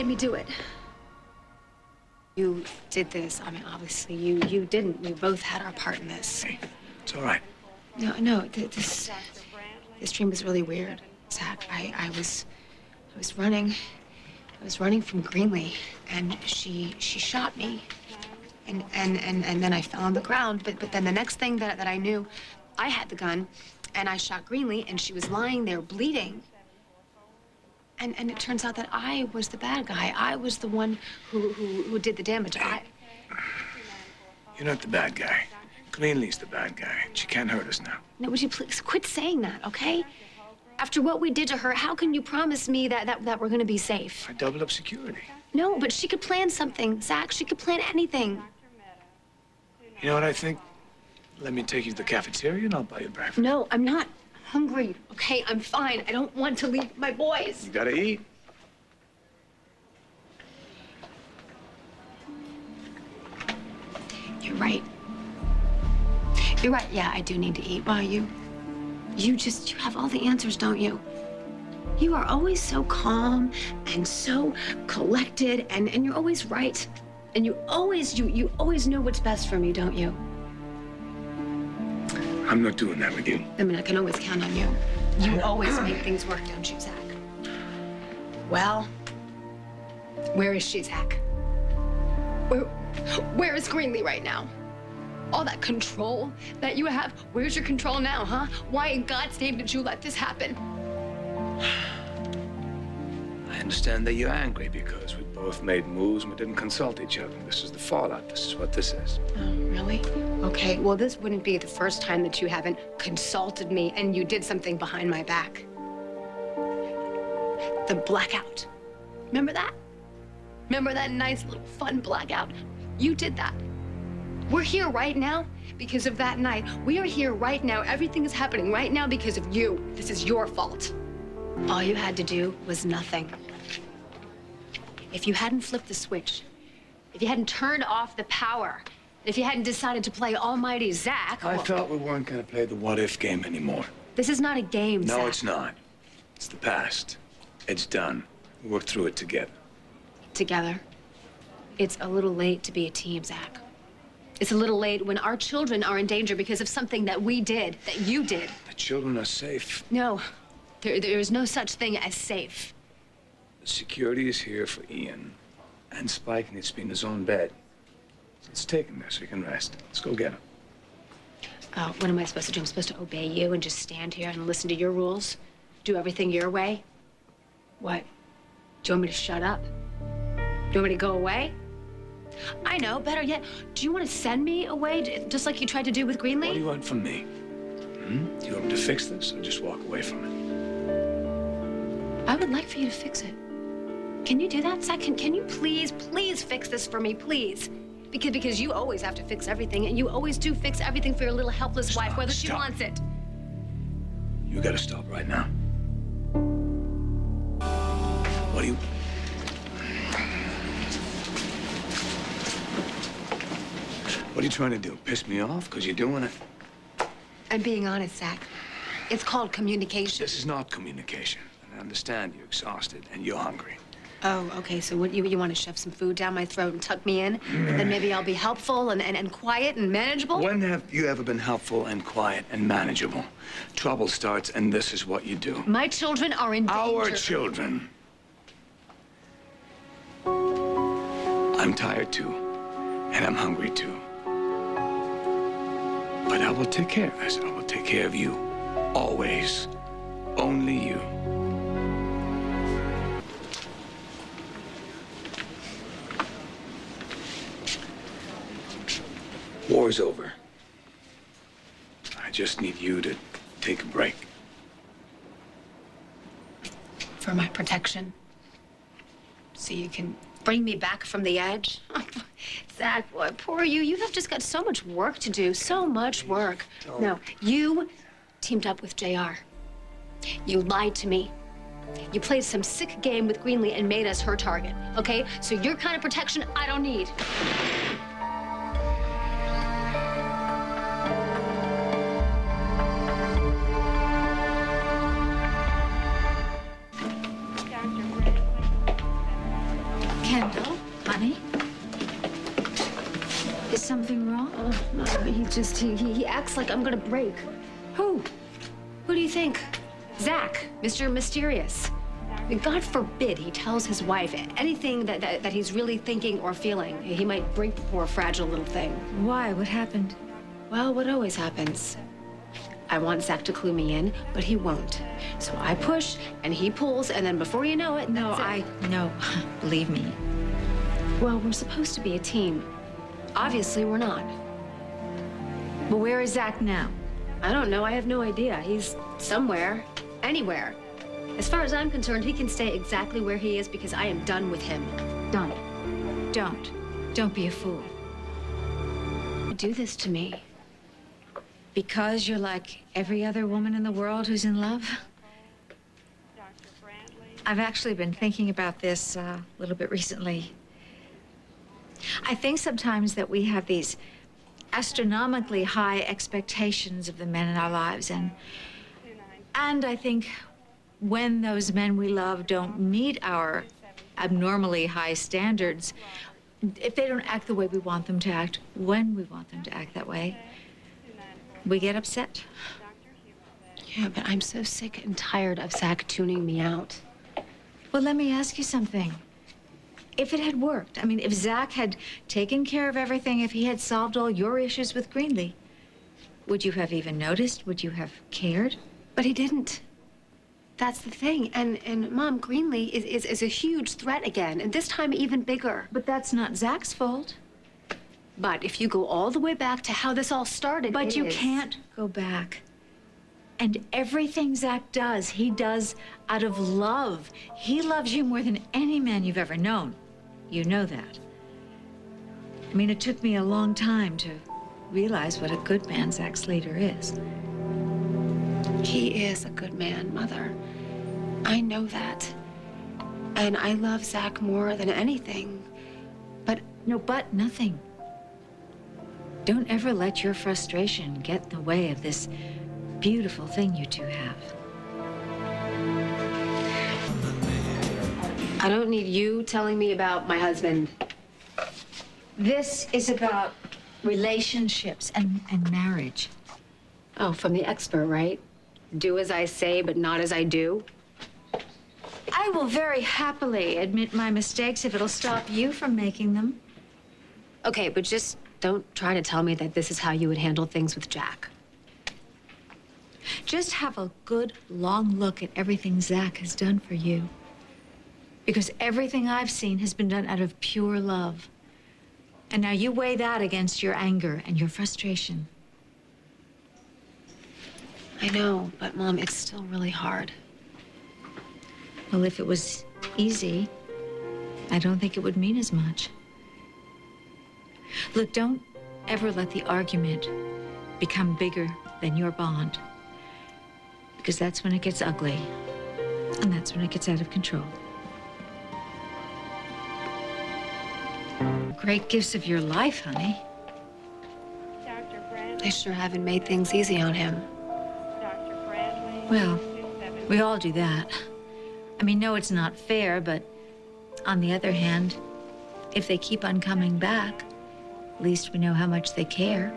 made me do it. You did this. I mean, obviously, you didn't. We both had our part in this. Hey, it's all right. No, this dream was really weird, Zach. I was running. I was running from Greenlee, and she shot me. And then I fell on the ground. But then the next thing that I knew, I had the gun, and I shot Greenlee, and she was lying there bleeding. And it turns out that I was the bad guy. I was the one who did the damage. Hey, you're not the bad guy. Greenlee's the bad guy. She can't hurt us now. No, would you please quit saying that, okay? After what we did to her, how can you promise me that we're gonna be safe? I doubled up security. No, but she could plan something, Zach. She could plan anything. You know what I think? Let me take you to the cafeteria and I'll buy you breakfast. No, I'm not hungry, okay? I'm fine. I don't want to leave my boys. You gotta eat. You're right. You're right. Yeah, I do need to eat. Wow, you have all the answers, don't you? You are always so calm and so collected, and you're always right. And you always know what's best for me, don't you? I'm not doing that with you. I mean, I can always count on you. You always make things work, don't you, Zach? Well, where is she, Zach? Where is Greenlee right now? All that control that you have, where's your control now, huh? Why in God's name did you let this happen? I understand that you're angry because we both made moves and we didn't consult each other. This is the fallout. This is what this is. Oh, really? Okay, well, this wouldn't be the first time that you haven't consulted me and you did something behind my back. The blackout. Remember that? Remember that nice little fun blackout? You did that. We're here right now because of that night. We are here right now. Everything is happening right now because of you. This is your fault. All you had to do was nothing. If you hadn't flipped the switch, if you hadn't turned off the power, if you hadn't decided to play Almighty Zach... I thought we weren't going to play the what-if game anymore. This is not a game, Zach. No, it's not. It's the past. It's done. We worked through it together. Together? It's a little late to be a team, Zach. It's a little late when our children are in danger because of something that we did, that you did. The children are safe. No, there is no such thing as safe. The security is here for Ian, and Spike needs to be in his own bed. Let's take him there so he can rest. Let's go get him. What am I supposed to do? I'm supposed to obey you and just stand here and listen to your rules? Do everything your way? What? Do you want me to shut up? Do you want me to go away? I know, better yet, do you want to send me away just like you tried to do with Greenlee? What do you want from me? Do you want me to fix this or just walk away from it? I would like for you to fix it. Can you do that, Zach? Can you please fix this for me, please? Because you always have to fix everything, and you always do fix everything for your little helpless wife, whether she wants it. You gotta stop right now. What do you... What are you trying to do? Piss me off? Because you're doing it? I'm being honest, Zach. It's called communication. This is not communication. And I understand you're exhausted and you're hungry. Oh, okay. So what, you want to shove some food down my throat and tuck me in? And then maybe I'll be helpful and quiet and manageable? When have you ever been helpful and quiet and manageable? Trouble starts and this is what you do. My children are in danger. Our children. I'm tired too. And I'm hungry too. But I will take care of this. I will take care of you. Always. Only you. War's over. I just need you to take a break. For my protection? So you can bring me back from the edge? Zach, boy, poor you. You have just got so much work to do. So much work. No, you teamed up with JR. You lied to me. You played some sick game with Greenlee and made us her target, okay? So your kind of protection, I don't need. Oh, no, he acts like I'm gonna break. Who? Who do you think? Zach, Mr. Mysterious. God forbid he tells his wife anything that he's really thinking or feeling. He might break the poor, fragile little thing. Why? What happened? Well, what always happens. I want Zach to clue me in, but he won't. So I push, and he pulls, and then before you know it, No, believe me. Well, we're supposed to be a team. Obviously, we're not. Well, where is Zach now? I don't know. I have no idea. He's somewhere, anywhere. As far as I'm concerned, he can stay exactly where he is because I am done with him. Done. Don't be a fool. You do this to me. Because you're like every other woman in the world who's in love? I've actually been thinking about this a little bit recently. I think sometimes that we have these astronomically high expectations of the men in our lives, and I think when those men we love don't meet our abnormally high standards, if they don't act the way we want them to act, when we want them to act that way, we get upset. Yeah, but I'm so sick and tired of Zach tuning me out. Well, let me ask you something. If it had worked, I mean, if Zach had taken care of everything, if he had solved all your issues with Greenlee, would you have even noticed? Would you have cared? But he didn't. That's the thing. And Mom, Greenlee is a huge threat again, and this time even bigger. But that's not Zach's fault. But if you go all the way back to how this all started, But you can't go back. And everything Zach does, he does out of love. He loves you more than any man you've ever known. You know that. I mean, it took me a long time to realize what a good man Zach Slater is. He is a good man, Mother. I know that. And I love Zach more than anything. But... No, but nothing. Don't ever let your frustration get in the way of this beautiful thing you two have. I don't need you telling me about my husband. This is about relationships and marriage. Oh, from the expert, right? Do as I say, but not as I do. I will very happily admit my mistakes if it'll stop you from making them. Okay, but just don't try to tell me that this is how you would handle things with Jack. Just have a good, long look at everything Zach has done for you. Because everything I've seen has been done out of pure love. And now you weigh that against your anger and your frustration. I know, but Mom, it's still really hard. Well, if it was easy, I don't think it would mean as much. Look, don't ever let the argument become bigger than your bond. Because that's when it gets ugly. And that's when it gets out of control. Great gifts of your life, honey. I sure haven't made things easy on him. Well, we all do that. I mean, no, it's not fair, but on the other hand, if they keep on coming back, at least we know how much they care.